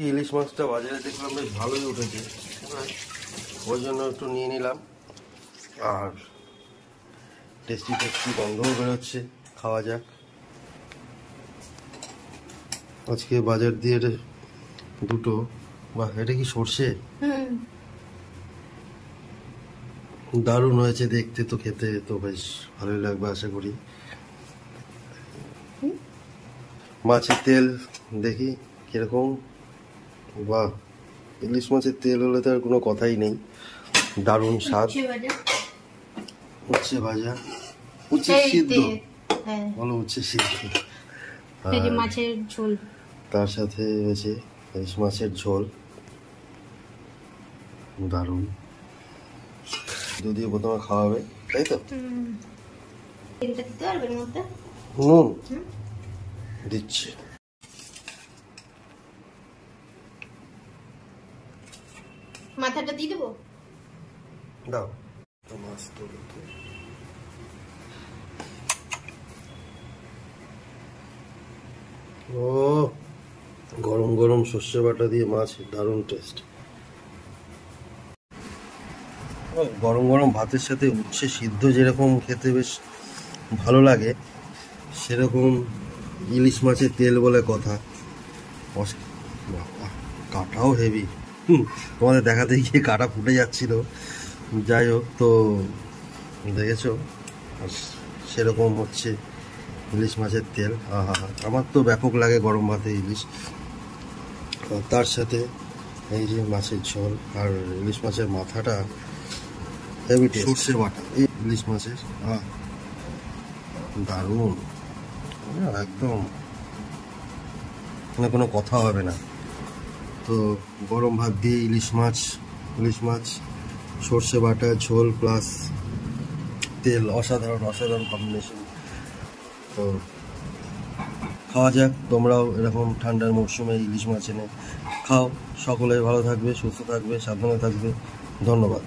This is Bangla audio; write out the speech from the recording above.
ইলিশ মাছটা বাজারে দেখলাম বেশ ভালোই উঠেছে, ওই জন্য একটু নিয়ে নিলাম। আর টেস্টি টেস্টি গন্ধও বেরোচ্ছে, খাওয়া যাক। আজকে বাজার দিয়ে দুটো, বাহ এটা কি সর্ষে? দারুণ হয়েছে দেখতে, তো খেতে তো বেশ ভালোই লাগবে আশা করি। মাছের তেল দেখি কিরকম, বাহ ইলিশ মাছের তেল হলে তো আর কোনো কথাই নেই, দারুণ স্বাদ। উচ্ছে ভাজা, উচ্ছে সিদ্ধ, বলো উচ্ছে সিদ্ধ, মাছের ঝোল, তার সাথে হয়েছে ইলিশ মাছের ঝোল, দারুণ। দুধ দিয়ে প্রথমে খাওয়াবে, তাই তো? নুন দিচ্ছি। মাথাটা দিয়ে দেবো, দাও মাছ তো। ও গরম গরম সর্ষে বাটা দিয়ে মাছ, দারুণ টেস্ট। গরম গরম ভাতের সাথে উচ্ছে সিদ্ধ যেরকম খেতে বেশ ভালো লাগে, সেরকম ইলিশ মাছের তেল বলে কথা। কাটাও হেভি, তোমাদের দেখাতে গিয়ে কাটা ফুটে যাচ্ছিল। যাই হোক, তো দেখেছো, আর সেরকম হচ্ছে ইলিশ মাছের তেল। আমার তো ব্যাপক লাগে গরম ভাতে ইলিশ, তার সাথে এই যে মাছের ঝোল আর ইলিশ মাছের মাথাটা হেভি টেস্ট, সর্ষে বাটা ইলিশ মাছের, দারুণ একদম, কোনো কথা হবে না। তো গরম ভাত দিয়ে ইলিশ মাছ সর্ষে বাটা ঝোল প্লাস তেল, অসাধারণ অসাধারণ কম্বিনেশন। তো খাওয়া যাক, তোমরাও এরকম ঠান্ডার মরশুমে ইলিশ মাছ এনে খাও। সকলে ভালো থাকবে, সুস্থ থাকবে, সাবধানে থাকবে। ধন্যবাদ।